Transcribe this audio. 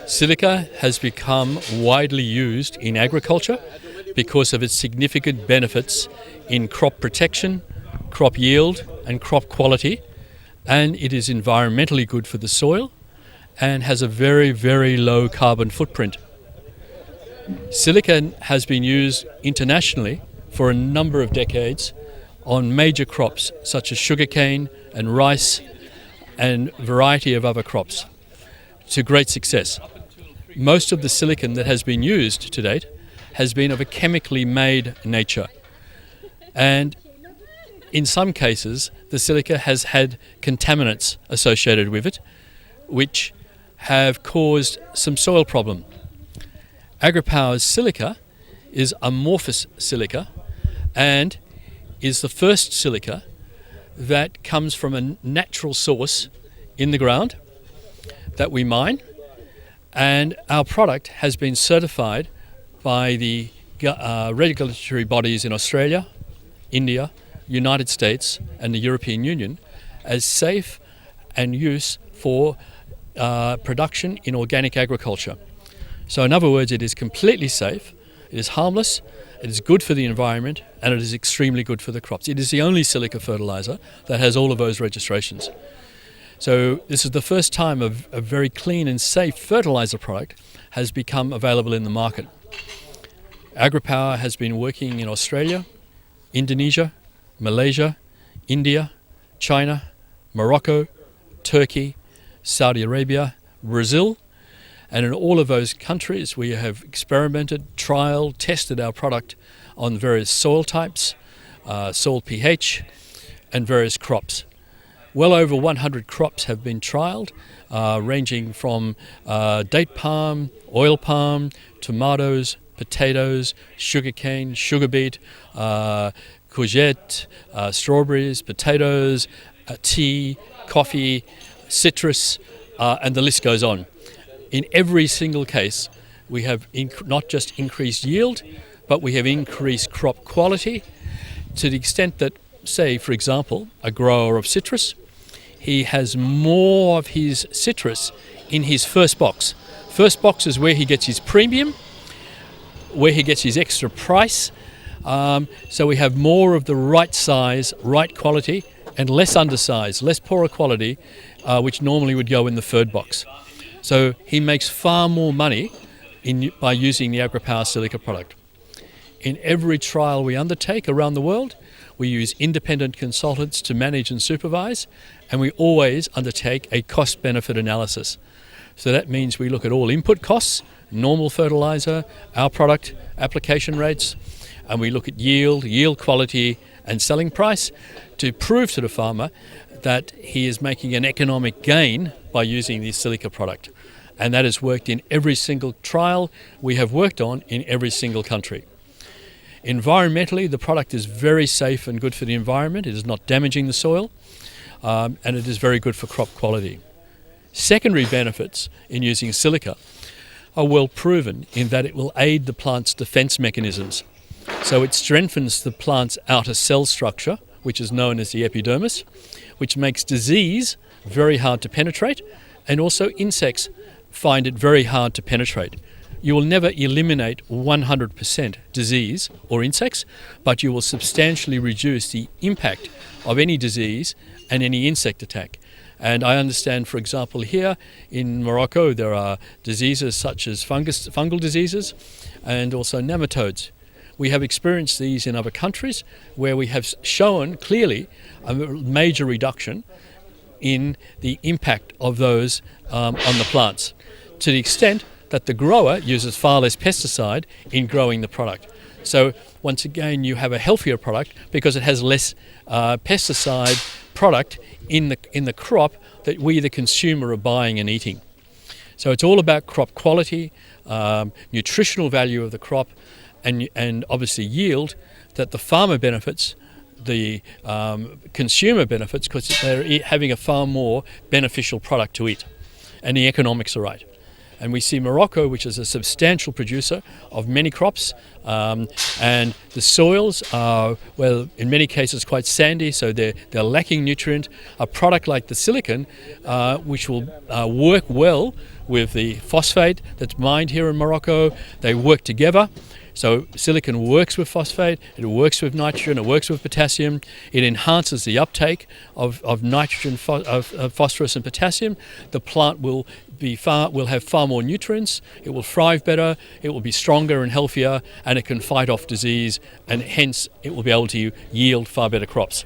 Silica has become widely used in agriculture because of its significant benefits in crop protection, crop yield and crop quality, and it is environmentally good for the soil and has a very, very low carbon footprint. Silica has been used internationally for a number of decades on major crops such as sugarcane and rice and a variety of other crops to great success. Most of the silicon that has been used to date has been of a chemically made nature, and in some cases the silica has had contaminants associated with it which have caused some soil problem. Agripower's silica is amorphous silica and is the first silica that comes from a natural source in the ground that we mine, and our product has been certified by the regulatory bodies in Australia, India, United States and the European Union as safe and use for production in organic agriculture. So in other words, it is completely safe, it is harmless, it is good for the environment, and it is extremely good for the crops. It is the only silica fertilizer that has all of those registrations. So this is the first time a very clean and safe fertilizer product has become available in the market. Agripower has been working in Australia, Indonesia, Malaysia, India, China, Morocco, Turkey, Saudi Arabia, Brazil, and in all of those countries we have experimented, trialed, tested our product on various soil types, soil pH, and various crops. Well over 100 crops have been trialled, ranging from date palm, oil palm, tomatoes, potatoes, sugarcane, sugar beet, courgette, strawberries, potatoes, tea, coffee, citrus, and the list goes on. In every single case, we have not just increased yield, but we have increased crop quality to the extent that, say, for example, a grower of citrus, he has more of his citrus in his first box. First box is where he gets his premium, where he gets his extra price. So we have more of the right size, right quality, and less undersized, less poorer quality, which normally would go in the third box. So he makes far more money by using the Agripower silica product. In every trial we undertake around the world, we use independent consultants to manage and supervise, and we always undertake a cost-benefit analysis. So that means we look at all input costs, normal fertilizer, our product, application rates, and we look at yield quality, and selling price to prove to the farmer that he is making an economic gain by using the silica product. And that has worked in every single trial we have worked on in every single country. Environmentally, the product is very safe and good for the environment. It is not damaging the soil, and it is very good for crop quality. Secondary benefits in using silica are well proven in that it will aid the plant's defense mechanisms. So it strengthens the plant's outer cell structure, which is known as the epidermis, which makes disease very hard to penetrate, and also insects find it very hard to penetrate. You will never eliminate 100% disease or insects, but you will substantially reduce the impact of any disease and any insect attack. And I understand, for example, here in Morocco there are diseases such as fungal diseases and also nematodes. We have experienced these in other countries where we have shown clearly a major reduction in the impact of those on the plants, to the extent that the grower uses far less pesticide in growing the product. So once again you have a healthier product because it has less pesticide product in the crop that we, the consumer, are buying and eating. So it's all about crop quality, nutritional value of the crop, and obviously yield that the farmer benefits, the consumer benefits, because they're having a far more beneficial product to eat, and the economics are right. And we see Morocco, which is a substantial producer of many crops, and the soils are, well, in many cases quite sandy, so they're lacking nutrient. A product like the silicon, which will work well with the phosphate that's mined here in Morocco, they work together. So silicon works with phosphate, it works with nitrogen, it works with potassium. It enhances the uptake of nitrogen, phosphorus and potassium. The plant will have far more nutrients, it will thrive better, it will be stronger and healthier, and it can fight off disease, and hence it will be able to yield far better crops.